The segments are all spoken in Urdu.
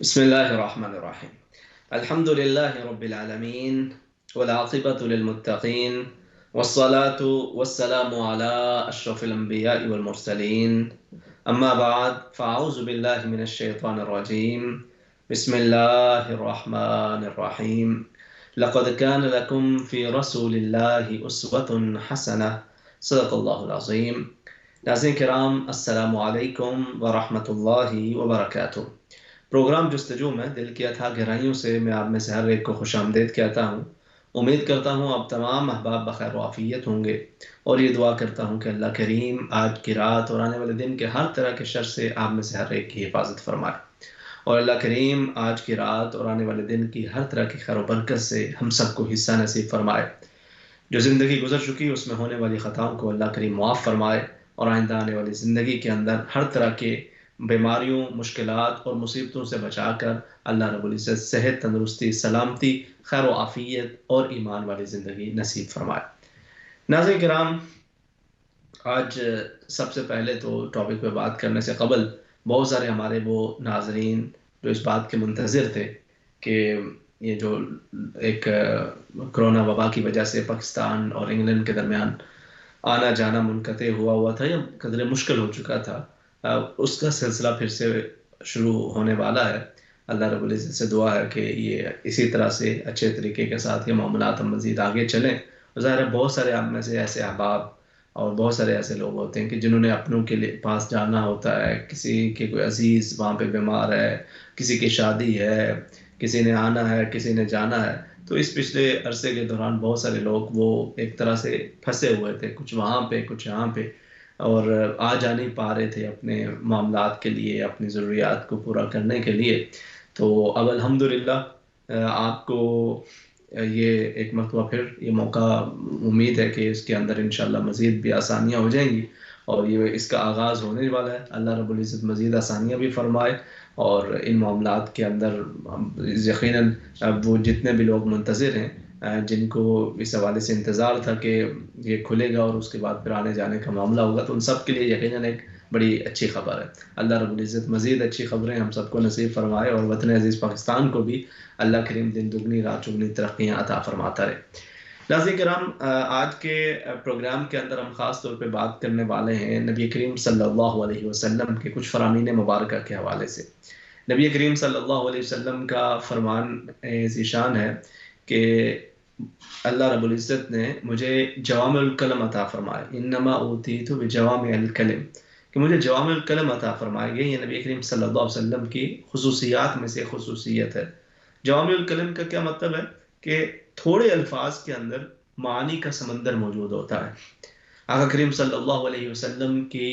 بسم الله الرحمن الرحيم. الحمد لله رب العالمين والعاقبة للمتقين والصلاة والسلام على أشرف الأنبياء والمرسلين. أما بعد فأعوذ بالله من الشيطان الرجيم. بسم الله الرحمن الرحيم. لقد كان لكم في رسول الله أسوة حسنة. صدق الله العظيم. ناظرین کرام، السلام علیکم ورحمۃ اللہ وبرکاتہ۔ پروگرام جستجو میں دل کی اتھا گہرائیوں سے میں آپ میں سے ہر ایک کو خوش آمدید کہتا ہوں۔ امید کرتا ہوں آپ تمام احباب بخیر و عافیت ہوں گے، اور یہ دعا کرتا ہوں کہ اللہ کریم آج کی رات اور آنے والے دن کے ہر طرح کے شر سے آپ میں سے ہر ایک کی حفاظت فرمائے، اور اللہ کریم آج کی رات اور آنے والے دن کی ہر طرح کی خیر و برکت سے ہم سب کو حصہ نصیب فرمائے۔ جو زندگی گزر چکی اس میں ہونے والی خطاؤں کو اللہ کریم معاف فرمائے، اور آئندہ آنے والی زندگی کے اندر ہر طرح کے بیماریوں، مشکلات اور مصیبتوں سے بچا کر اللہ رب العزت صحت، تندرستی، سلامتی، خیر و عافیت اور ایمان والی زندگی نصیب فرمائے۔ ناظرین کرام، آج سب سے پہلے تو ٹاپک پہ بات کرنے سے قبل بہت سارے ہمارے وہ ناظرین جو اس بات کے منتظر تھے کہ یہ جو ایک کرونا وبا کی وجہ سے پاکستان اور انگلینڈ کے درمیان آنا جانا منقطع ہوا تھا یا قدرے مشکل ہو چکا تھا، اس کا سلسلہ پھر سے شروع ہونے والا ہے۔ اللہ رب العزت سے دعا ہے کہ یہ اسی طرح سے اچھے طریقے کے ساتھ یہ معاملات ہم مزید آگے چلیں۔ ظاہر ہے بہت سارے آپ میں سے ایسے احباب اور بہت سارے ایسے لوگ ہوتے ہیں کہ جنہوں نے اپنوں کے پاس جانا ہوتا ہے، کسی کے کوئی عزیز وہاں پہ بیمار ہے، کسی کی شادی ہے، کسی نے آنا ہے، کسی نے جانا ہے۔ تو اس پچھلے عرصے کے دوران بہت سارے لوگ وہ ایک طرح سے پھنسے ہوئے تھے، کچھ وہاں پہ کچھ یہاں پہ، اور آ جا نہیں پا رہے تھے اپنے معاملات کے لیے، اپنی ضروریات کو پورا کرنے کے لیے۔ تو اب الحمدللہ آپ کو یہ ایک مرتبہ پھر یہ موقع امید ہے کہ اس کے اندر انشاءاللہ مزید بھی آسانیاں ہو جائیں گی، اور یہ اس کا آغاز ہونے والا ہے۔ اللہ رب العزت مزید آسانیاں بھی فرمائے، اور ان معاملات کے اندر یقیناً وہ جتنے بھی لوگ منتظر ہیں، جن کو اس حوالے سے انتظار تھا کہ یہ کھلے گا اور اس کے بعد پھر آنے جانے کا معاملہ ہوگا، تو ان سب کے لیے یقیناً ایک بڑی اچھی خبر ہے۔ اللہ رب العزت مزید اچھی خبریں ہم سب کو نصیب فرمائے، اور وطن عزیز پاکستان کو بھی اللہ کریم دن دگنی رات چگنی ترقیاں عطا فرماتا رہے۔ ناظرین کرام، آج کے پروگرام کے اندر ہم خاص طور پہ بات کرنے والے ہیں نبی کریم صلی اللہ علیہ وسلم کے کچھ فرامین مبارکہ کے حوالے سے۔ نبی کریم صلی اللہ علیہ وسلم کا فرمان ذیشان ہے کہ اللہ رب العزت نے مجھے جوامع الکلم عطا فرمائے، انما اوتیت بجوامع الکلم، کہ مجھے جوامع الکلم عطا فرمائے گئے۔ یہ نبی کریم صلی اللہ علیہ وسلم کی خصوصیات میں سے خصوصیت ہے۔ جوامع الکلم کا کیا مطلب ہے؟ کہ تھوڑے الفاظ کے اندر معانی کا سمندر موجود ہوتا ہے۔ آقا کریم صلی اللہ علیہ وسلم کی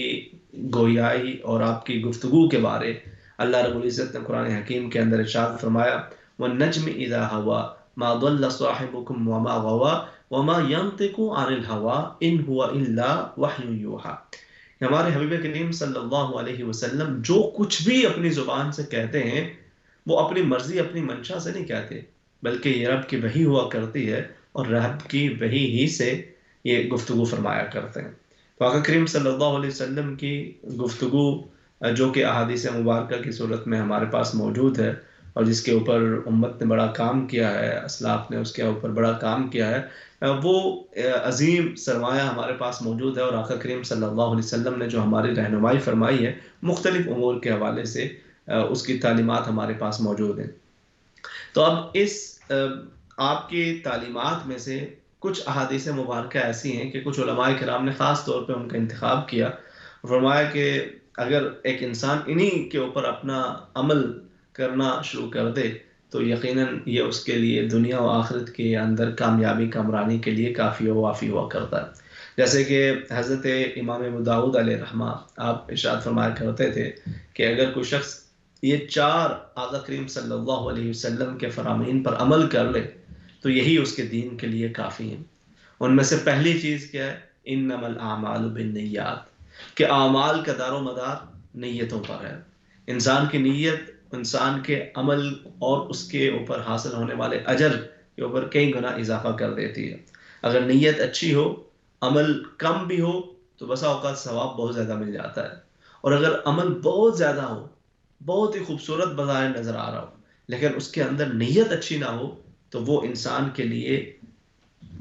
گویائی اور آپ کی گفتگو کے بارے اللہ رب العزت نے قرآن حکیم کے اندر ارشاد فرمایا، وَالنَّجْمِ إِذَا هَوَى مَا ضَلَّ صَاحِبُكُمْ وَمَا غَوَى وَمَا يَنطِقُ عَنِ الْهَوَىٰ إِنْ هُوَ إِلَّا وَحْيٌ يُوحَىٰ۔ ہمارے حبیب کریم صلی اللہ علیہ وسلم جو کچھ بھی اپنی زبان سے کہتے ہیں وہ اپنی مرضی، اپنی منشا سے نہیں کہتے، بلکہ یہ رب کی وحی ہوا کرتی ہے، اور رب کی وحی ہی سے یہ گفتگو فرمایا کرتے ہیں۔ تو آقا کریم صلی اللہ علیہ وسلم کی گفتگو جو کہ احادیث مبارکہ کی صورت میں ہمارے پاس موجود ہے، اور جس کے اوپر امت نے بڑا کام کیا ہے، اسلاف نے اس کے اوپر بڑا کام کیا ہے، وہ عظیم سرمایہ ہمارے پاس موجود ہے۔ اور آقا کریم صلی اللہ علیہ وسلم نے جو ہماری رہنمائی فرمائی ہے مختلف امور کے حوالے سے، اس کی تعلیمات ہمارے پاس موجود ہیں۔ تو اب اس آپ کی تعلیمات میں سے کچھ احادیث مبارکہ ایسی ہیں کہ کچھ علماء کرام نے خاص طور پہ ان کا انتخاب کیا، فرمایا کہ اگر ایک انسان انہی کے اوپر اپنا عمل کرنا شروع کر دے تو یقیناً یہ اس کے لیے دنیا و آخرت کے اندر کامیابی کامرانی کے لیے کافی و وافی ہوا کرتا ہے۔ جیسے کہ حضرت امام ابو داؤد علیہ رحمہ آپ ارشاد فرمایا کرتے تھے کہ اگر کوئی شخص یہ 4 آقا کریم صلی اللہ علیہ وسلم کے فرامین پر عمل کر لے تو یہی اس کے دین کے لیے کافی ہیں۔ ان میں سے پہلی چیز کیا ہے؟ انما الاعمال بالنیات، کہ اعمال کا دار و مدار نیتوں پر ہے۔ انسان کی نیت انسان کے عمل اور اس کے اوپر حاصل ہونے والے اجر کے اوپر کئی گنا اضافہ کر دیتی ہے۔ اگر نیت اچھی ہو، عمل کم بھی ہو، تو بسا اوقات ثواب بہت زیادہ مل جاتا ہے، اور اگر عمل بہت زیادہ ہو بہت ہی خوبصورت بظاہر نظر آ رہا ہو، لیکن اس کے اندر نیت اچھی نہ ہو تو وہ انسان کے لیے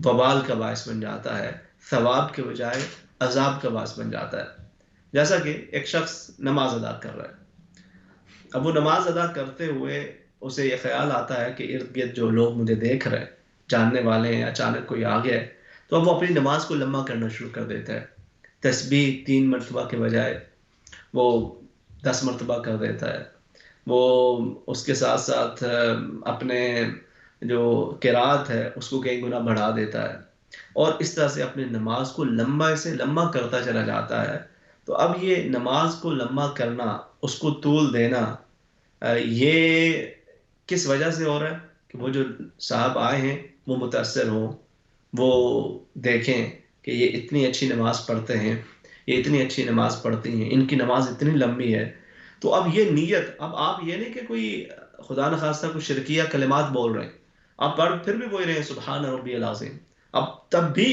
وبال کا باعث بن جاتا ہے، ثواب کے بجائے عذاب کا باعث بن جاتا ہے۔ جیسا کہ ایک شخص نماز ادا کر رہا ہے، اب وہ نماز ادا کرتے ہوئے اسے یہ خیال آتا ہے کہ ارد گرد جو لوگ مجھے دیکھ رہے ہیں، جاننے والے ہیں، اچانک کوئی آ گیا ہے، تو اب وہ اپنی نماز کو لمبا کرنا شروع کر دیتا ہے، تسبیح 3 مرتبہ کے بجائے وہ 10 مرتبہ کر دیتا ہے، وہ اس کے ساتھ ساتھ اپنے جو قرات ہے اس کو کئی گنا بڑھا دیتا ہے، اور اس طرح سے اپنی نماز کو لمبا سے لمبا کرتا چلا جاتا ہے۔ تو اب یہ نماز کو لمبا کرنا، اس کو طول دینا، یہ کس وجہ سے ہو رہا ہے؟ کہ وہ جو صاحب آئے ہیں وہ متاثر ہوں، وہ دیکھیں کہ یہ اتنی اچھی نماز پڑھتے ہیں، یہ اتنی اچھی نماز پڑھتی ہیں، ان کی نماز اتنی لمبی ہے۔ تو اب یہ نیت، اب آپ یہ نہیں کہ کوئی خدا نخواستہ کوئی شرکیہ کلمات بول رہے ہیں، آپ پڑھ پھر بھی وہی رہے ہیں سبحان ربی العظیم، اب تب بھی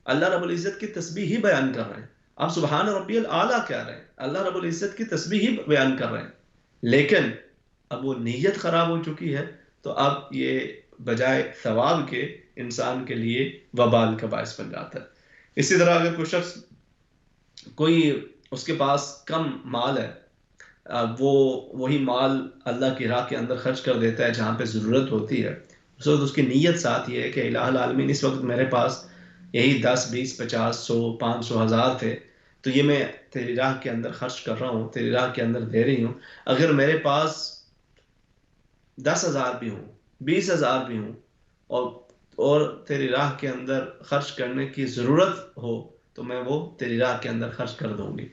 اللہ رب العزت کی تسبیح ہی بیان کر رہے ہیں، آپ سبحان ربی الاعلیٰ کہہ رہے ہیں، اللہ رب العزت کی تسبیح ہی بیان کر رہے ہیں، لیکن اب وہ نیت خراب ہو چکی ہے، تو اب یہ بجائے ثواب کے انسان کے لیے وبال کا باعث بن جاتا ہے۔ اسی طرح اگر کوئی شخص، کوئی اس کے پاس کم مال ہے، وہ وہی مال اللہ کی راہ کے اندر خرچ کر دیتا ہے جہاں پہ ضرورت ہوتی ہے، اس وقت اس کی نیت ساتھ یہ ہے کہ الہ العالمین اس وقت میرے پاس یہی 10 20 50 100 500 1000 تھے، تو یہ میں تیری راہ کے اندر خرچ کر رہا ہوں، تیری راہ کے اندر دے رہی ہوں، اگر میرے پاس 10 ہزار بھی ہوں، 20 ہزار بھی ہوں، اور تیری راہ کے اندر خرچ کرنے کی ضرورت ہو تو میں وہ تیری راہ کے اندر خرچ کر دوں گی،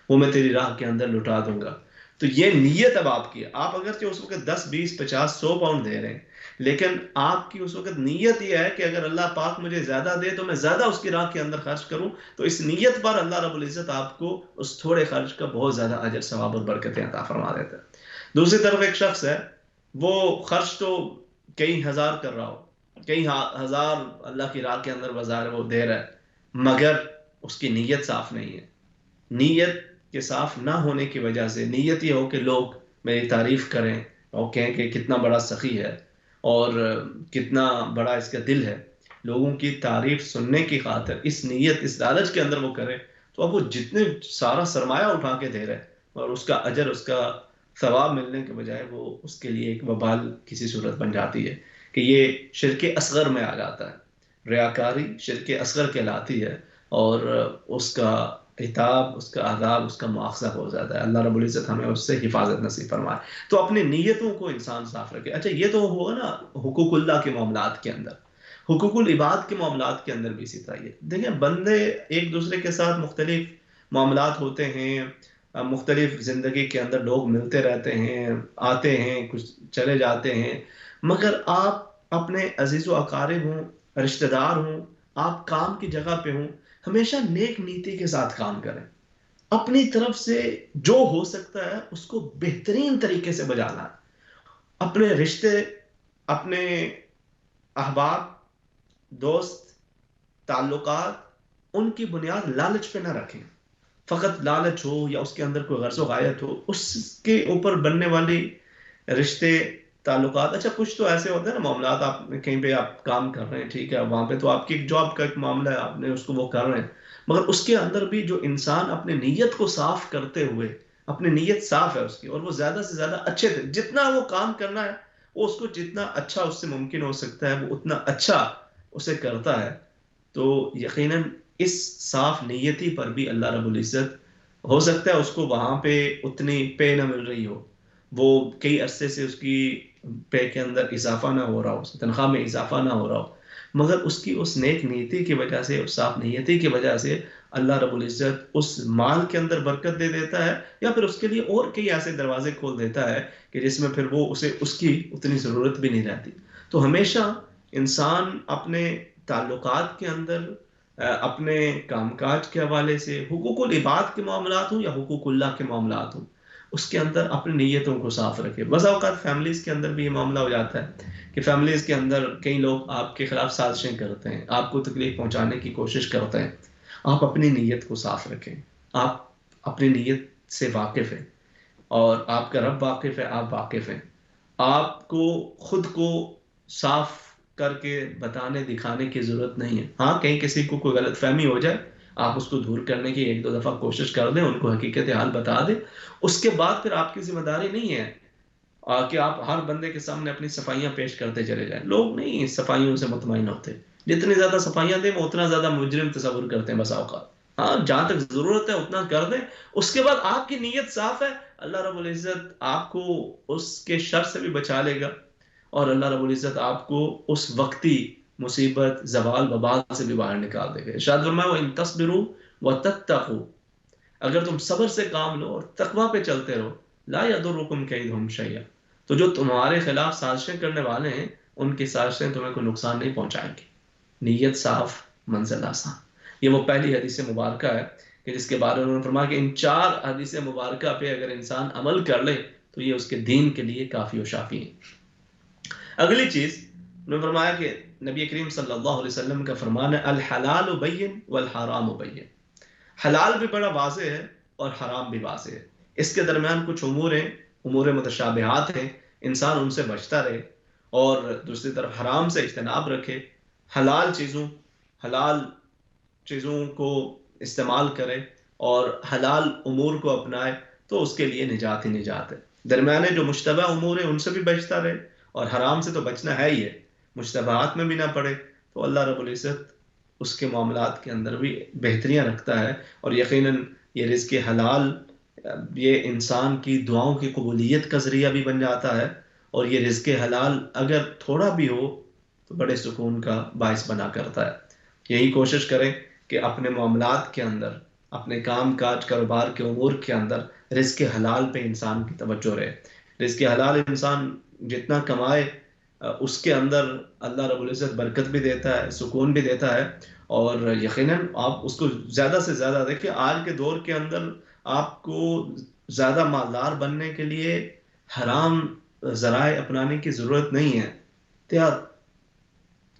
وہ میں تیری راہ کے اندر لٹا دوں گا۔ تو یہ نیت اب آپ کی ہے، آپ اگرچہ اس وقت 10 20 50 100 پاؤنڈ دے رہے ہیں، لیکن آپ کی اس وقت نیت یہ ہے کہ اگر اللہ پاک مجھے زیادہ دے تو میں زیادہ اس کی راہ کے اندر خرچ کروں، تو اس نیت پر اللہ رب العزت آپ کو اس تھوڑے خرچ کا بہت زیادہ اجر ثواب اور برکتیں عطا فرما دیتا ہے۔ دوسری طرف ایک شخص ہے، وہ خرچ تو کئی ہزار کر رہا ہو، کئی ہزار اللہ کی راہ کے اندر بازار وہ دے رہا ہے، مگر اس کی نیت صاف نہیں ہے۔ نیت کے صاف نہ ہونے کی وجہ سے، نیت یہ ہو کہ لوگ میری تعریف کریں اور کہیں کہ کتنا بڑا سخی ہے اور کتنا بڑا اس کا دل ہے، لوگوں کی تعریف سننے کی خاطر اس نیت، اس لالچ کے اندر وہ کرے، تو اب وہ جتنے سارا سرمایہ اٹھا کے دے رہے اور اس کا اجر، اس کا ثواب ملنے کے بجائے وہ اس کے لیے ایک وبال کسی صورت بن جاتی ہے کہ یہ شرک اصغر میں آ جاتا ہے، ریاکاری شرک اصغر کہلاتی ہے، اور اس کا عتاب، اس کا عذاب، اس کا مواخذہ ہو جاتا ہے۔ اللہ رب العزت ہمیں اس سے حفاظت نصیب فرمائے۔ تو اپنی نیتوں کو انسان صاف رکھے۔ اچھا یہ تو ہوگا نا حقوق اللہ کے معاملات کے اندر، حقوق العباد کے معاملات کے اندر بھی اسی طرح۔ دیکھیں بندے ایک دوسرے کے ساتھ مختلف معاملات ہوتے ہیں، مختلف زندگی کے اندر لوگ ملتے رہتے ہیں، آتے ہیں، کچھ چلے جاتے ہیں، مگر آپ اپنے عزیز و اقارب ہوں، رشتہ دار ہوں، آپ کام کی جگہ پہ ہوں، ہمیشہ نیک نیتی کے ساتھ کام کریں، اپنی طرف سے جو ہو سکتا ہے اس کو بہترین طریقے سے بجانا ہے۔ اپنے رشتے، اپنے احباب، دوست، تعلقات، ان کی بنیاد لالچ پہ نہ رکھیں، فقط لالچ ہو یا اس کے اندر کوئی غرض و غایت ہو، اس کے اوپر بننے والی رشتے، تعلقات۔ اچھا کچھ تو ایسے ہوتے ہیں نا معاملات، آپ کہیں پہ آپ کام کر رہے ہیں، ٹھیک ہے، وہاں پہ تو آپ کی جاب کا ایک معاملہ ہے، آپ نے اس کو وہ کر رہے ہیں، مگر اس کے اندر بھی جو انسان اپنے نیت کو صاف کرتے ہوئے، اپنی نیت صاف ہے اس کی، اور وہ زیادہ سے زیادہ اچھے تھے، جتنا وہ کام کرنا ہے وہ اس کو جتنا اچھا اس سے ممکن ہو سکتا ہے وہ اتنا اچھا اسے کرتا ہے، تو یقیناً اس صاف نیتی پر بھی اللہ رب العزت ہو سکتا ہے اس کو وہاں پہ اتنی پے نہ مل رہی ہو، وہ کئی عرصے سے اس کی پے کے اندر اضافہ نہ ہو رہا ہو، اس کی تنخواہ میں اضافہ نہ ہو رہا ہو، مگر اس کی اس نیک نیتی کی وجہ سے، اس صاف نیتی کی وجہ سے اللہ رب العزت اس مال کے اندر برکت دے دیتا ہے، یا پھر اس کے لیے اور کئی ایسے دروازے کھول دیتا ہے کہ جس میں پھر وہ اسے اس کی اتنی ضرورت بھی نہیں رہتی۔ تو ہمیشہ انسان اپنے تعلقات کے اندر، اپنے کام کاج کے حوالے سے، حقوق العباد کے معاملات ہوں یا حقوق اللہ کے معاملات ہوں، اس کے اندر اپنی نیتوں کو صاف رکھے۔ بعض اوقات فیملیز کے اندر بھی یہ معاملہ ہو جاتا ہے کہ فیملیز کے اندر کئی لوگ آپ کے خلاف سازشیں کرتے ہیں، آپ کو تکلیف پہنچانے کی کوشش کرتے ہیں۔ آپ اپنی نیت کو صاف رکھیں، آپ اپنی نیت سے واقف ہیں، اور آپ کا رب واقف ہے، آپ واقف ہیں. آپ کو خود کو صاف کر کے بتانے دکھانے کی ضرورت نہیں ہے. ہاں کہیں کسی کو کوئی غلط فہمی ہو جائے، آپ اس کو دور کرنے کی 1-2 دفعہ کوشش کر دیں، ان کو حقیقت حال بتا دیں. اس کے بعد پھر آپ کی ذمہ داری نہیں ہے کہ آپ ہر بندے کے سامنے اپنی صفائیاں پیش کرتے چلے جائیں. لوگ نہیں صفائیوں سے مطمئن ہوتے. جتنی زیادہ صفائیاں دیں وہ اتنا زیادہ مجرم تصور کرتے ہیں بسا اوقات. ہاں جہاں تک ضرورت ہے اتنا کر دیں. اس کے بعد آپ کی نیت صاف ہے، اللہ رب العزت آپ کو اس کے شر سے بھی بچا لے گا، اور اللہ رب العزت آپ کو اس وقتی مصیبت، زوال، وبال سے بھی باہر نکال دے گا. ارشاد فرمایا وَإِن تَصْبِرُوا وَتَتَّقُوا، اگر تم صبر سے کام لو اور تقوی پہ چلتے رہو، لا يَضُرُّكُمْ كَيْدُهُمْ شَيْئًا، تو جو تمہارے خلاف سازشیں کرنے والے ہیں ان کی سازشیں تمہیں کوئی نقصان نہیں پہنچائیں گی. نیت صاف، منزل آسان. یہ وہ پہلی حدیث مبارکہ ہے کہ جس کے بارے میں انہوں نے فرمایا کہ ان 4 حدیث مبارکہ پہ اگر انسان عمل کر لے تو یہ اس کے دین کے لیے کافی و شافی ہے. اگلی چیز انہوں نے فرمایا کہ نبی کریم صلی اللہ علیہ وسلم کا فرمان ہے الحلال بین والحرام بین. حلال بھی بڑا واضح ہے اور حرام بھی واضح ہے. اس کے درمیان کچھ امور متشابہات ہیں، انسان ان سے بچتا رہے، اور دوسری طرف حرام سے اجتناب رکھے. حلال چیزوں کو استعمال کرے اور حلال امور کو اپنائے تو اس کے لیے نجات ہی نجات ہے. درمیانے جو مشتبہ امور ہیں ان سے بھی بچتا رہے، اور حرام سے تو بچنا ہے ہی ہے، مشتبہات میں بھی نہ پڑے. تو اللہ رب العزت اس کے معاملات کے اندر بھی بہتریاں رکھتا ہے. اور یقیناً یہ رزق حلال یہ انسان کی دعاؤں کی قبولیت کا ذریعہ بھی بن جاتا ہے، اور یہ رزق حلال اگر تھوڑا بھی ہو تو بڑے سکون کا باعث بنا کرتا ہے. یہی کوشش کریں کہ اپنے معاملات کے اندر، اپنے کام کاج کاروبار کے امور کے اندر رزق حلال پہ انسان کی توجہ رہے. رزق حلال انسان جتنا کمائے اس کے اندر اللہ رب العزت برکت بھی دیتا ہے، سکون بھی دیتا ہے. اور یقیناً آپ اس کو زیادہ سے زیادہ دیکھیں. آج کے دور کے اندر آپ کو زیادہ مالدار بننے کے لیے حرام ذرائع اپنانے کی ضرورت نہیں ہے. There are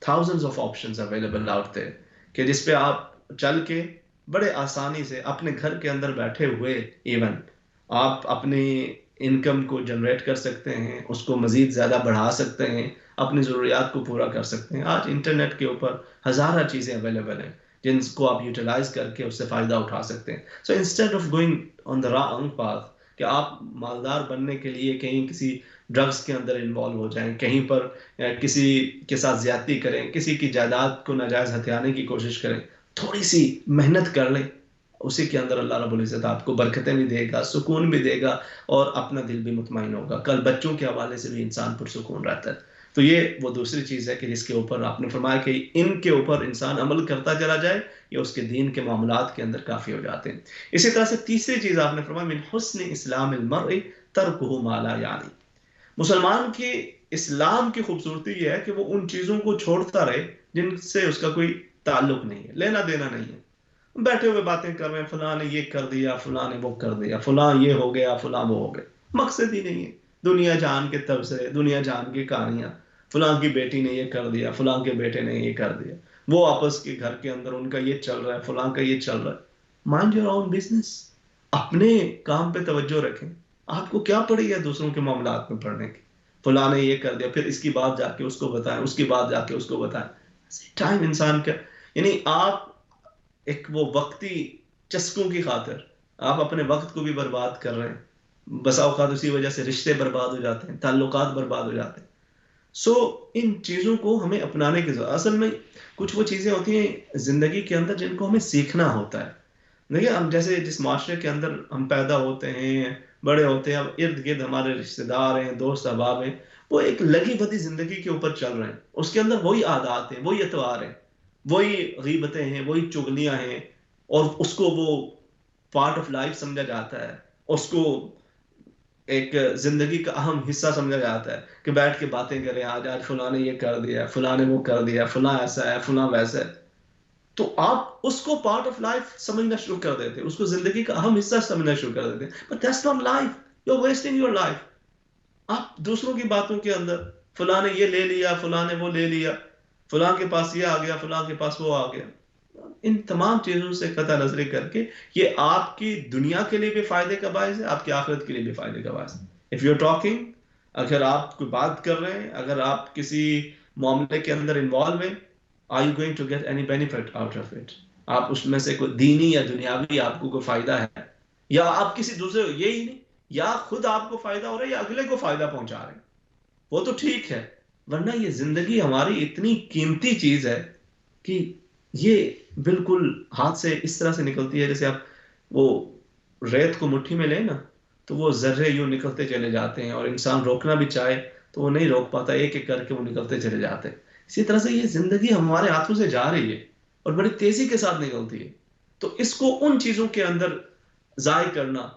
thousands of options available out there کہ جس پہ آپ چل کے بڑے آسانی سے اپنے گھر کے اندر بیٹھے ہوئے ایون آپ اپنی انکم کو جنریٹ کر سکتے ہیں، اس کو مزید زیادہ بڑھا سکتے ہیں، اپنی ضروریات کو پورا کر سکتے ہیں. آج انٹرنیٹ کے اوپر ہزارہ چیزیں اویلیبل ہیں جن کو آپ یوٹیلائز کر کے اس سے فائدہ اٹھا سکتے ہیں. So instead of going on the wrong path کہ آپ مالدار بننے کے لیے کہیں کسی ڈرگز کے اندر انوالو ہو جائیں، کہیں پر کسی کے ساتھ زیادتی کریں، کسی کی جائیداد کو ناجائز ہتھیانے کی کوشش کریں، تھوڑی سی محنت کر لیں، اسی کے اندر اللہ رب العزت آپ کو برکتیں بھی دے گا، سکون بھی دے گا، اور اپنا دل بھی مطمئن ہوگا. کل بچوں کے حوالے سے بھی انسان پرسکون رہتا ہے. تو یہ وہ دوسری چیز ہے کہ جس کے اوپر آپ نے فرمایا کہ ان کے اوپر انسان عمل کرتا چلا جائے، یہ اس کے دین کے معاملات کے اندر کافی ہو جاتے ہیں. اسی طرح سے تیسری چیز آپ نے فرمایا من حسن اسلام المرء ترکہ ما لا یعنی. مسلمان کی اسلام کی خوبصورتی یہ ہے کہ وہ ان چیزوں کو چھوڑتا رہے جن سے اس کا کوئی تعلق نہیں ہے، لینا دینا نہیں ہے. بیٹھے ہوئے باتیں کر رہے ہیں، فلاں نے یہ کر دیا، فلاں نے وہ کر دیا، فلاں یہ ہو گیا، فلاں وہ ہو گیا. مقصد ہی نہیں ہے. دنیا جہان کے تبصرے، دنیا جہان کی کہانیاں، فلاں کی بیٹی نے یہ کر دیا، فلاں کے بیٹے نے یہ کر دیا، وہ آپس کے گھر کے اندر ان کا یہ چل رہا ہے، فلاں کا یہ چل رہا ہے. Mind your own business. اپنے کام پہ توجہ رکھیں. آپ کو کیا پڑی ہے دوسروں کے معاملات میں پڑھنے کی؟ فلاں نے یہ کر دیا، پھر اس کی بات جا کے اس کو بتائیں، اس کی بات جا کے اس کو بتائیں. ٹائم انسان کا، یعنی آپ ایک وہ وقتی چسکوں کی خاطر آپ اپنے وقت کو بھی برباد کر رہے ہیں. بسا اوقات اسی وجہ سے رشتے برباد ہو جاتے ہیں، تعلقات برباد ہو جاتے ہیں. سو ان چیزوں کو ہمیں اپنانے کی ضرورت. اصل میں کچھ وہ چیزیں ہوتی ہیں زندگی کے اندر جن کو ہمیں سیکھنا ہوتا ہے. دیکھیے ہم جیسے جس معاشرے کے اندر ہم پیدا ہوتے ہیں، بڑے ہوتے ہیں، اب ارد گرد ہمارے رشتہ دار ہیں، دوست احباب ہیں، وہ ایک لگی بدی زندگی کے اوپر چل رہے ہیں. اس کے اندر وہی عادات ہیں، وہی اتوار ہیں، وہی غیبتیں ہیں، وہی چغلیاں ہیں، اور اس کو وہ پارٹ آف لائف سمجھا جاتا ہے، اس کو ایک زندگی کا اہم حصہ سمجھا جاتا ہے کہ بیٹھ کے باتیں کریں، آج فلاں نے یہ کر دیا، فلاں نے وہ کر دیا، فلاں ایسا ہے، فلاں ویسا ہے. تو آپ اس کو پارٹ آف لائف سمجھنا شروع کر دیتے، اس کو زندگی کا اہم حصہ سمجھنا شروع کر دیتے. But that's not life. You are wasting your life. آپ دوسروں کی باتوں کے اندر فلاں نے یہ لے لیا، فلاں نے وہ لے لیا، فلاں کے پاس یہ آ گیا، فلاں کے پاس وہ آ گیا. ان تمام چیزوں سے قطع نظری کر کے یہ آپ کی دنیا کے لیے بھی فائدے کا باعث ہے، آپ کی آخرت کے لیے بھی فائدے کا باعث ہے۔ اف یو ٹاکنگ، اگر آپ کوئی بات کر رہے ہیں، اگر آپ کسی معاملے کے اندر انوالو ہیں، are you going to get any benefit out of it? آپ اس میں سے کوئی دینی یا دنیاوی آپ کو کوئی فائدہ ہے، یا آپ کسی دوسرے، یہی نہیں، یا خود آپ کو فائدہ ہو رہا ہے یا اگلے کو فائدہ پہنچا رہے ہیں، وہ تو ٹھیک ہے، ورنہ یہ زندگی ہماری اتنی قیمتی چیز ہے کہ یہ بالکل ہاتھ سے اس طرح سے نکلتی ہے جیسے آپ وہ ریت کو مٹھی میں لیں نا، تو وہ ذرے یوں نکلتے چلے جاتے ہیں، اور انسان روکنا بھی چاہے تو وہ نہیں روک پاتا، ایک ایک کر کے وہ نکلتے چلے جاتے ہیں۔ اسی طرح سے یہ زندگی ہمارے ہاتھوں سے جا رہی ہے اور بڑی تیزی کے ساتھ نکلتی ہے، تو اس کو ان چیزوں کے اندر ضائع کرنا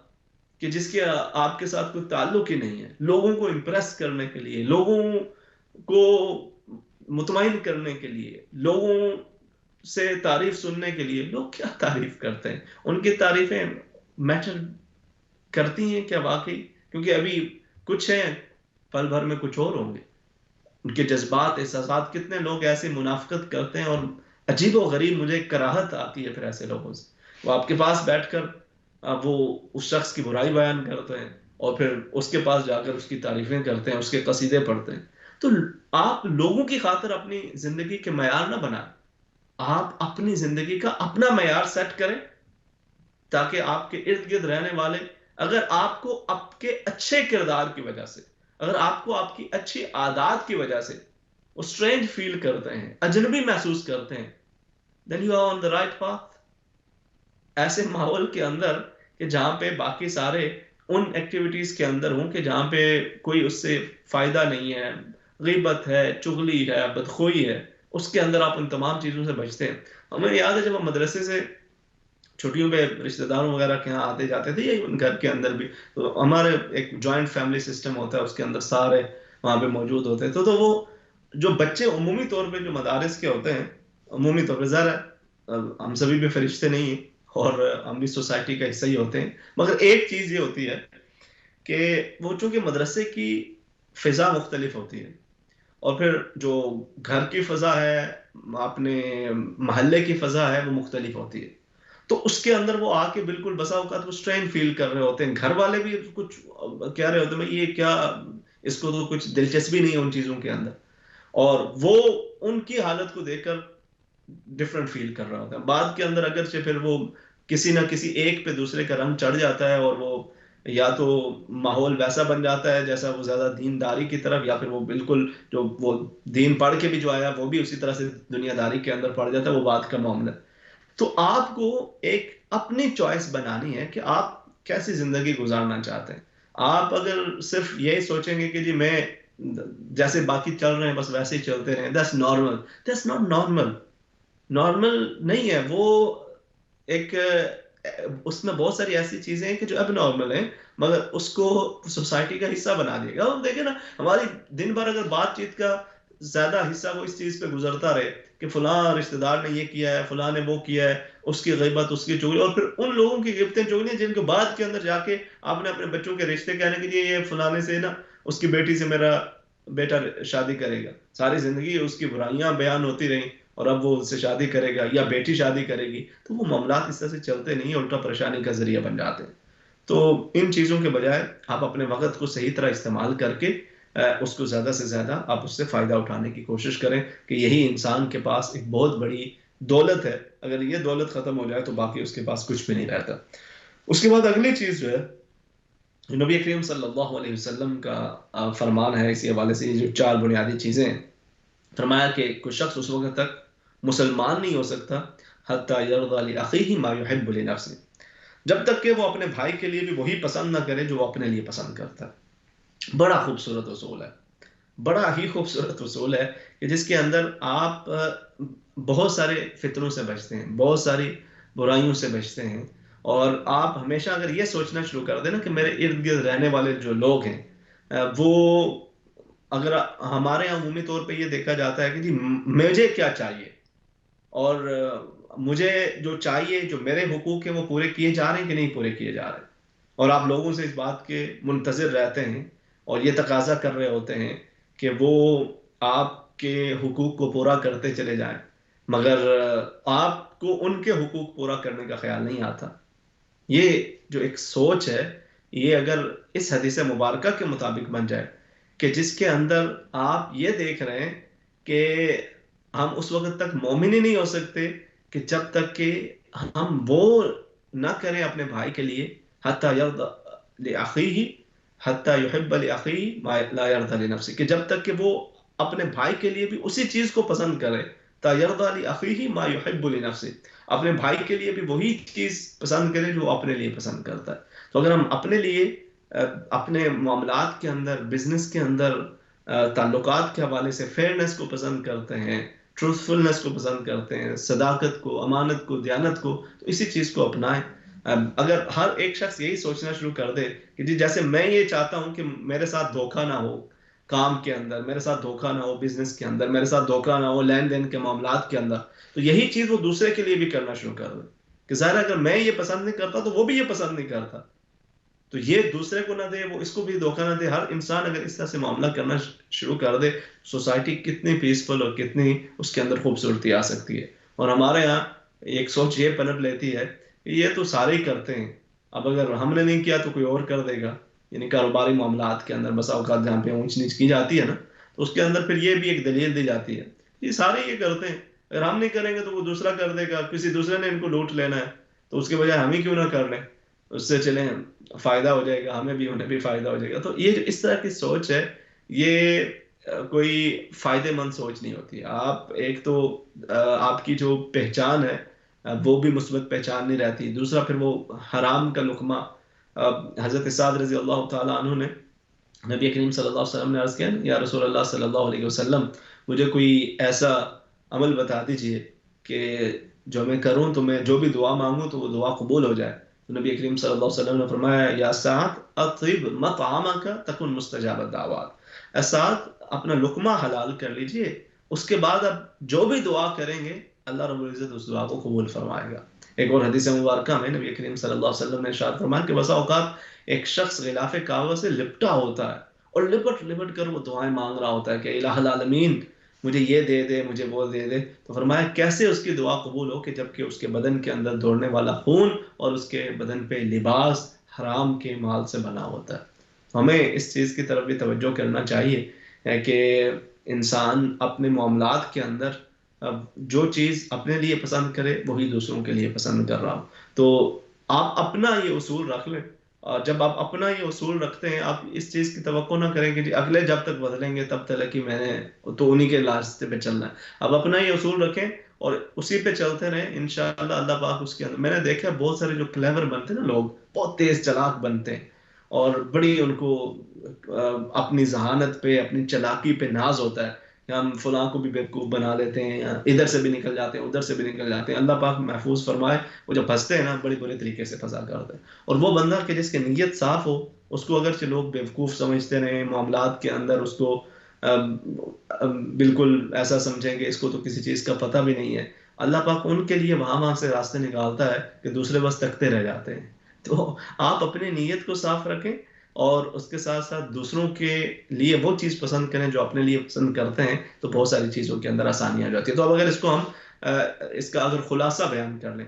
کہ جس کے آپ کے ساتھ کوئی تعلق ہی نہیں ہے، لوگوں کو امپریس کرنے کے لیے، لوگوں کو مطمئن کرنے کے لیے، لوگوں سے تعریف سننے کے لیے، لوگ کیا تعریف کرتے ہیں، ان کی تعریفیں میٹر کرتی ہیں کیا واقعی؟ کیونکہ ابھی کچھ ہیں، پل بھر میں کچھ اور ہوں گے، ان کے جذبات، احساسات، کتنے لوگ ایسے منافقت کرتے ہیں، اور عجیب و غریب مجھے کراہت آتی ہے پھر ایسے لوگوں سے، وہ آپ کے پاس بیٹھ کر وہ اس شخص کی برائی بیان کرتے ہیں، اور پھر اس کے پاس جا کر اس کی تعریفیں کرتے ہیں، اس کے قصیدے پڑھتے ہیں۔ تو آپ لوگوں کی خاطر اپنی زندگی کے معیار نہ بنائیں، آپ اپنی زندگی کا اپنا معیار سیٹ کریں، تاکہ آپ کے ارد گرد رہنے والے، اگر آپ کو آپ کے اچھے کردار کی وجہ سے، اگر آپ کو آپ کی اچھی عادات کی وجہ سے وہ اسٹرینج فیل کرتے ہیں، اجنبی محسوس کرتے ہیں، then you are on the right path۔ ایسے ماحول کے اندر کہ جہاں پہ باقی سارے ان ایکٹیویٹیز کے اندر ہوں کہ جہاں پہ کوئی اس سے فائدہ نہیں ہے، غیبت ہے، چغلی ہے، بدخوئی ہے، اس کے اندر آپ ان تمام چیزوں سے بچتے ہیں۔ ہمیں یاد ہے جب ہم مدرسے سے چھٹیوں پہ رشتہ داروں وغیرہ کے یہاں آتے جاتے تھے، یا گھر کے اندر بھی، تو ہمارے ایک جوائنٹ فیملی سسٹم ہوتا ہے، اس کے اندر سارے وہاں پہ موجود ہوتے تھے، تو وہ جو بچے عمومی طور پہ جو مدارس کے ہوتے ہیں، عمومی طور پہ ظاہر ہے ہم سبھی بھی فرشتے نہیں ہیں، اور ہم بھی سوسائٹی کا حصہ ہی ہوتے ہیں، مگر ایک چیز یہ ہوتی ہے کہ وہ چونکہ مدرسے کی فضا مختلف ہوتی ہے، اور پھر جو گھر کی فضا ہے، اپنے محلے کی فضا ہے، وہ مختلف ہوتی ہے، تو اس کے اندر وہ آ کے بالکل بسا اوقات وہ اسٹرین فیل کر رہے ہوتے ہیں، گھر والے بھی کچھ کہہ رہے ہوتے ہیں بھائی یہ کیا، اس کو تو کچھ دلچسپی نہیں ہے ان چیزوں کے اندر، اور وہ ان کی حالت کو دیکھ کر ڈفرنٹ فیل کر رہا ہوتا ہے۔ بعد کے اندر اگرچہ پھر وہ کسی نہ کسی ایک پہ دوسرے کا رنگ چڑھ جاتا ہے، اور وہ یا تو ماحول ویسا بن جاتا ہے جیسا وہ زیادہ دینداری کی طرف، یا پھر وہ بالکل جو وہ دین پڑھ کے بھی جو آیا وہ بھی اسی طرح سے دنیا داری کے اندر پڑ جاتا ہے، وہ بات کا معاملہ ہے۔ تو آپ کو ایک اپنی چوائس بنانی ہے کہ آپ کیسی زندگی گزارنا چاہتے ہیں۔ آپ اگر صرف یہی سوچیں گے کہ جی میں جیسے باقی چل رہے ہیں بس ویسے ہی چلتے رہیں، that's normal, that's not normal, normal نہیں ہے وہ، ایک اس میں بہت ساری ایسی چیزیں ہیں کہ جو اب نارمل ہیں، مگر اس کو سوسائٹی کا حصہ بنا دیا گیا۔ اور دیکھیں نا، ہماری دن بھر اگر بات چیت کا زیادہ حصہ وہ اس چیز پہ گزرتا رہے کہ فلاں رشتہ دار نے یہ کیا ہے، فلاں نے وہ کیا ہے، اس کی غیبت، اس کی چغلی، اور پھر ان لوگوں کی غیبتیں چغلیاں جن کے بعد کے اندر جا کے آپ نے اپنے بچوں کے رشتے کہنے کے لیے یہ فلانے سے نا اس کی بیٹی سے میرا بیٹا شادی کرے گا، ساری زندگی اس کی برائیاں بیان ہوتی رہیں، اور اب وہ اس سے شادی کرے گا یا بیٹی شادی کرے گی، تو وہ معاملات اس طرح سے چلتے نہیں، الٹا پریشانی کا ذریعہ بن جاتے ہیں۔ تو ان چیزوں کے بجائے آپ اپنے وقت کو صحیح طرح استعمال کر کے اس کو زیادہ سے زیادہ آپ اس سے فائدہ اٹھانے کی کوشش کریں، کہ یہی انسان کے پاس ایک بہت بڑی دولت ہے، اگر یہ دولت ختم ہو جائے تو باقی اس کے پاس کچھ بھی نہیں رہتا۔ اس کے بعد اگلی چیز جو ہے، نبی کریم صلی اللہ علیہ وسلم کا فرمان ہے اسی حوالے سے، یہ جو چار بنیادی چیزیں ہیں، فرمایا کہ کوئی شخص اس وقت تک مسلمان نہیں ہو سکتا حتی یرضی لاخیہ ما یحب لنفسہ، جب تک کہ وہ اپنے بھائی کے لیے بھی وہی پسند نہ کرے جو وہ اپنے لیے پسند کرتا ہے۔ بڑا خوبصورت اصول ہے، بڑا ہی خوبصورت اصول ہے، کہ جس کے اندر آپ بہت سارے فتنوں سے بچتے ہیں، بہت ساری برائیوں سے بچتے ہیں، اور آپ ہمیشہ اگر یہ سوچنا شروع کر دیں نا کہ میرے ارد گرد رہنے والے جو لوگ ہیں وہ، اگر ہمارے یہاں عمومی طور پہ یہ دیکھا جاتا ہے کہ جی مجھے کیا چاہیے، اور مجھے جو چاہیے، جو میرے حقوق ہیں وہ پورے کیے جا رہے ہیں کہ نہیں پورے کیے جا رہے ہیں، اور آپ لوگوں سے اس بات کے منتظر رہتے ہیں اور یہ تقاضا کر رہے ہوتے ہیں کہ وہ آپ کے حقوق کو پورا کرتے چلے جائیں، مگر آپ کو ان کے حقوق پورا کرنے کا خیال نہیں آتا۔ یہ جو ایک سوچ ہے، یہ اگر اس حدیث مبارکہ کے مطابق بن جائے کہ جس کے اندر آپ یہ دیکھ رہے ہیں کہ ہم اس وقت تک مومن ہی نہیں ہو سکتے کہ جب تک کہ ہم وہ نہ کریں اپنے بھائی کے لیے حتی یرضى لأخیہ حتی یحب لأخیہ ما لا یرضى لنفسہ، کہ جب تک کہ وہ اپنے بھائی کے لیے بھی اسی چیز کو پسند کرے، تا یرضى لأخیہ ما یحب لنفسہ، اپنے بھائی کے لیے بھی وہی چیز پسند کرے جو اپنے لیے پسند کرتا ہے۔ تو اگر ہم اپنے لیے اپنے معاملات کے اندر، بزنس کے اندر، تعلقات کے حوالے سے فیئرنس کو پسند کرتے ہیں، ٹروتھفلنس کو پسند کرتے ہیں، صداقت کو، امانت کو، دیانت کو، تو اسی چیز کو اپنائیں۔ اگر ہر ایک شخص یہی سوچنا شروع کر دے کہ جی جیسے میں یہ چاہتا ہوں کہ میرے ساتھ دھوکہ نہ ہو کام کے اندر، میرے ساتھ دھوکہ نہ ہو بزنس کے اندر، میرے ساتھ دھوکہ نہ ہو لین دین کے معاملات کے اندر، تو یہی چیز وہ دوسرے کے لیے بھی کرنا شروع کر دے کہ ظاہر ہے اگر میں یہ پسند نہیں کرتا تو وہ بھی یہ پسند نہیں کرتا، تو یہ دوسرے کو نہ دے، وہ اس کو بھی دھوکہ نہ دے۔ ہر انسان اگر اس طرح سے معاملہ کرنا شروع کر دے، سوسائٹی کتنی پیسفل اور کتنی اس کے اندر خوبصورتی آ سکتی ہے۔ اور ہمارے ہاں ایک سوچ یہ پنپ لیتی ہے کہ یہ تو سارے ہی کرتے ہیں، اب اگر ہم نے نہیں کیا تو کوئی اور کر دے گا۔ یعنی کاروباری معاملات کے اندر بسا اوقات جہاں پہ اونچ نیچ کی جاتی ہے نا، تو اس کے اندر پھر یہ بھی ایک دلیل دی جاتی ہے، یہ سارے یہ کرتے ہیں، اگر ہم نہیں کریں گے تو وہ دوسرا کر دے گا، کسی دوسرے نے ان کو لوٹ لینا ہے، تو اس کے بجائے ہم ہی کیوں نہ کر لیں، اس سے چلیں فائدہ ہو جائے گا، ہمیں بھی انہیں بھی فائدہ ہو جائے گا۔ تو یہ جو اس طرح کی سوچ ہے، یہ کوئی فائدہ مند سوچ نہیں ہوتی۔ آپ ایک تو آپ کی جو پہچان ہے وہ بھی مثبت پہچان نہیں رہتی، دوسرا پھر وہ حرام کا لقمہ۔ حضرت سعد رضی اللہ تعالیٰ عنہ نے نبی کریم صلی اللہ علیہ وسلم نے عرض کیا، یا رسول اللہ صلی اللہ علیہ وسلم، مجھے کوئی ایسا عمل بتا دیجئے کہ جو میں کروں تو میں جو بھی دعا مانگوں تو وہ دعا قبول ہو جائے۔ تو نبی کریم صلی اللہ علیہ وسلم نے فرمایا، یا سعد اطیب مطعمک تکن مستجاب الدعوات، اے سعد اپنا لقمہ حلال کر لیجئے، اس کے بعد اب جو بھی دعا کریں گے اللہ رب العزت اس دعا کو قبول فرمائے گا۔ ایک اور حدیث مبارکہ میں نبی کریم صلی اللہ علیہ وسلم نے ارشاد فرمایا کہ بسا اوقات ایک شخص غلاف کعبہ سے لپٹا ہوتا ہے اور لپٹ لپٹ کر وہ دعائیں مانگ رہا ہوتا ہے کہ الہ العالمین مجھے یہ دے دے، مجھے وہ دے دے، تو فرمایا کیسے اس کی دعا قبول ہو کہ جبکہ اس کے بدن کے اندر دوڑنے والا خون اور اس کے بدن پہ لباس حرام کے مال سے بنا ہوتا ہے۔ ہمیں اس چیز کی طرف بھی توجہ کرنا چاہیے کہ انسان اپنے معاملات کے اندر جو چیز اپنے لیے پسند کرے وہی دوسروں کے لیے پسند کر رہا ہو۔ تو آپ اپنا یہ اصول رکھ لیں، اور جب آپ اپنا یہ اصول رکھتے ہیں آپ اس چیز کی توقع نہ کریں کہ جی اگلے جب تک بدلیں گے تب تک کہ میں نے تو انہی کے راستے پہ چلنا ہے۔ اب اپنا یہ اصول رکھیں اور اسی پہ چلتے رہیں، انشاءاللہ اللہ پاک اس کے اندر۔ میں نے دیکھا بہت سارے جو کلیور بنتے ہیں نا لوگ، بہت تیز چلاک بنتے ہیں اور بڑی ان کو اپنی ذہانت پہ، اپنی چلاکی پہ ناز ہوتا ہے کہ ہم فلاں کو بھی بیوقوف بنا لیتے ہیں، ادھر سے بھی نکل جاتے ہیں، ادھر سے بھی نکل جاتے ہیں۔ اللہ پاک محفوظ فرمائے، وہ جب پھنستے ہیں نا بڑے برے طریقے سے پھنسا کرتے ہیں۔ اور وہ بندہ کہ جس کی نیت صاف ہو، اس کو اگرچہ لوگ بیوقوف سمجھتے رہیں، معاملات کے اندر اس کو بالکل ایسا سمجھیں کہ اس کو تو کسی چیز کا پتہ بھی نہیں ہے، اللہ پاک ان کے لیے وہاں سے راستے نکالتا ہے کہ دوسرے بس تکتے رہ جاتے ہیں۔ تو آپ اپنی نیت کو صاف رکھیں اور اس کے ساتھ ساتھ دوسروں کے لیے وہ چیز پسند کریں جو اپنے لیے پسند کرتے ہیں، تو بہت ساری چیزوں کے اندر آسانی آ جاتی ہے۔ تو اب اگر اس کو ہم اس کا اگر خلاصہ بیان کر لیں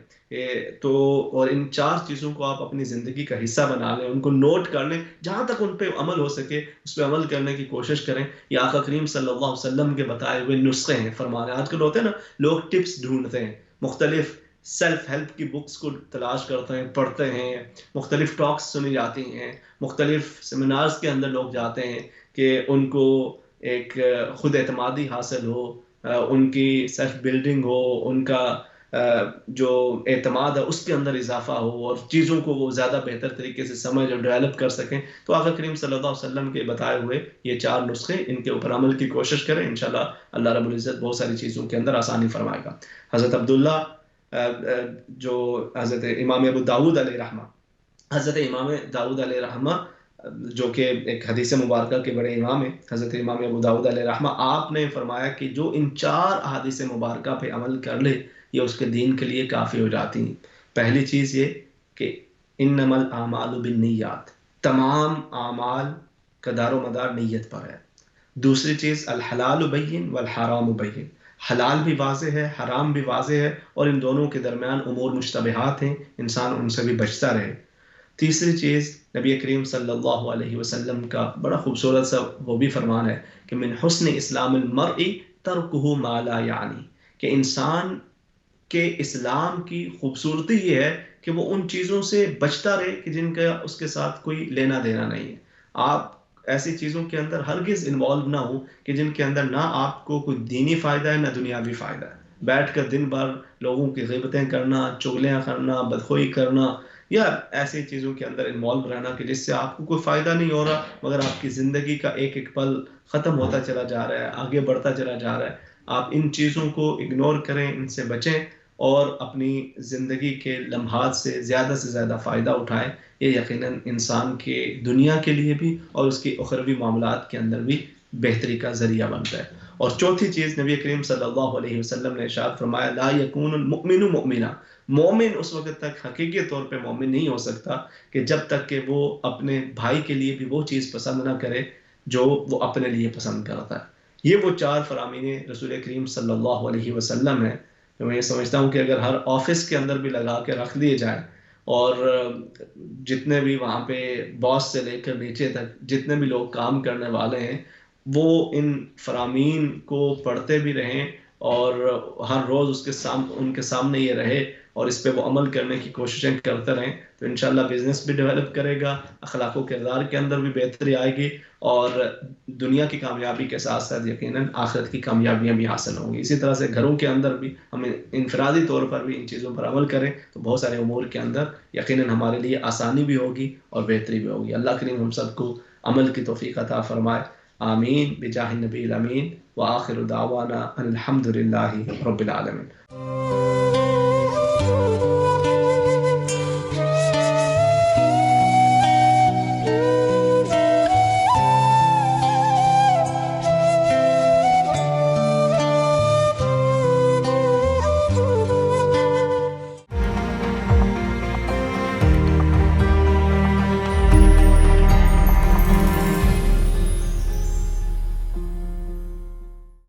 تو، اور ان 4 چیزوں کو آپ اپنی زندگی کا حصہ بنا لیں، ان کو نوٹ کر لیں، جہاں تک ان پہ عمل ہو سکے اس پہ عمل کرنے کی کوشش کریں۔ یہ آقا کریم صلی اللہ علیہ وسلم کے بتائے ہوئے نسخے ہیں، فرمانے آج کل ہوتے ہیں نا لوگ ٹپس ڈھونڈتے ہیں، مختلف سیلف ہیلپ کی بکس کو تلاش کرتے ہیں، پڑھتے ہیں، مختلف ٹاکس سنی جاتی ہیں، مختلف سیمینارز کے اندر لوگ جاتے ہیں کہ ان کو ایک خود اعتمادی حاصل ہو، ان کی سیلف بلڈنگ ہو، ان کا جو اعتماد ہے اس کے اندر اضافہ ہو اور چیزوں کو وہ زیادہ بہتر طریقے سے سمجھ اور ڈیولپ کر سکیں۔ تو آقا کریم صلی اللہ علیہ وسلم کے بتائے ہوئے یہ 4 نسخے، ان کے اوپر عمل کی کوشش کریں، انشاءاللہ اللہ رب العزت بہت ساری چیزوں کے اندر آسانی فرمائے گا۔ حضرت عبداللہ جو حضرت امام ابو داود علیہ رحمہ، حضرت امام داؤد علیہ رحمہ جو کہ ایک حدیث مبارکہ کے بڑے امام ہیں، حضرت امام ابو داؤد علیہ رحمہ، آپ نے فرمایا کہ جو ان 4 احادیث مبارکہ پہ عمل کر لے یہ اس کے دین کے لیے کافی ہو جاتی ہیں۔ پہلی چیز یہ کہ انما الاعمال بالنیات، تمام اعمال کا دار و مدار نیت پر ہے۔ دوسری چیز الحلال بین والحرام بین، حلال بھی واضح ہے، حرام بھی واضح ہے، اور ان دونوں کے درمیان امور مشتبہات ہیں، انسان ان سے بھی بچتا رہے۔ تیسری چیز نبی کریم صلی اللہ علیہ وسلم کا بڑا خوبصورت سا وہ بھی فرمان ہے کہ من حسن اسلام المرء ترکہ ما لا یعنی، کہ انسان کے اسلام کی خوبصورتی یہ ہے کہ وہ ان چیزوں سے بچتا رہے کہ جن کا اس کے ساتھ کوئی لینا دینا نہیں ہے۔ آپ ایسی چیزوں کے اندر ہرگز انوالو نہ ہو کہ جن کے اندر نہ آپ کو کوئی دینی فائدہ ہے نہ دنیاوی فائدہ ہے۔ بیٹھ کر دن بھر لوگوں کی غیبتیں کرنا، چغلیاں کرنا، بدخوئی کرنا، یا ایسی چیزوں کے اندر انوالو رہنا کہ جس سے آپ کو کوئی فائدہ نہیں ہو رہا مگر آپ کی زندگی کا ایک ایک پل ختم ہوتا چلا جا رہا ہے، آگے بڑھتا چلا جا رہا ہے۔ آپ ان چیزوں کو اگنور کریں، ان سے بچیں، اور اپنی زندگی کے لمحات سے زیادہ فائدہ اٹھائیں۔ یہ یقیناً انسان کے دنیا کے لیے بھی اور اس کی اخروی معاملات کے اندر بھی بہتری کا ذریعہ بنتا ہے۔ اور چوتھی چیز نبی کریم صلی اللہ علیہ وسلم نے ارشاد فرمایا لا یکون المؤمن مؤمنا، مومن اس وقت تک حقیقی طور پہ مومن نہیں ہو سکتا کہ جب تک کہ وہ اپنے بھائی کے لیے بھی وہ چیز پسند نہ کرے جو وہ اپنے لیے پسند کرتا ہے۔ یہ وہ چار فرامین رسول کریم صلی اللہ علیہ وسلم ہیں جو میں یہ سمجھتا ہوں کہ اگر ہر آفس کے اندر بھی لگا کے رکھ دیے جائیں، اور جتنے بھی وہاں پہ باس سے لے کر نیچے تک جتنے بھی لوگ کام کرنے والے ہیں وہ ان فرامین کو پڑھتے بھی رہیں اور ہر روز ان کے سامنے یہ رہے اور اس پہ وہ عمل کرنے کی کوششیں کرتے رہیں، تو انشاءاللہ بزنس بھی ڈیولپ کرے گا، اخلاق و کردار کے اندر بھی بہتری آئے گی، اور دنیا کی کامیابی کے ساتھ ساتھ یقیناً آخرت کی کامیابیاں بھی حاصل ہوں گی۔ اسی طرح سے گھروں کے اندر بھی ہم انفرادی طور پر بھی ان چیزوں پر عمل کریں تو بہت سارے امور کے اندر یقیناً ہمارے لیے آسانی بھی ہوگی اور بہتری بھی ہوگی۔ اللہ کریم ہم سب کو عمل کی توفیق عطا فرمائے، آمین بجاہ النبی الامین، وآخر دعوانا ان الحمد للہ رب العالمین۔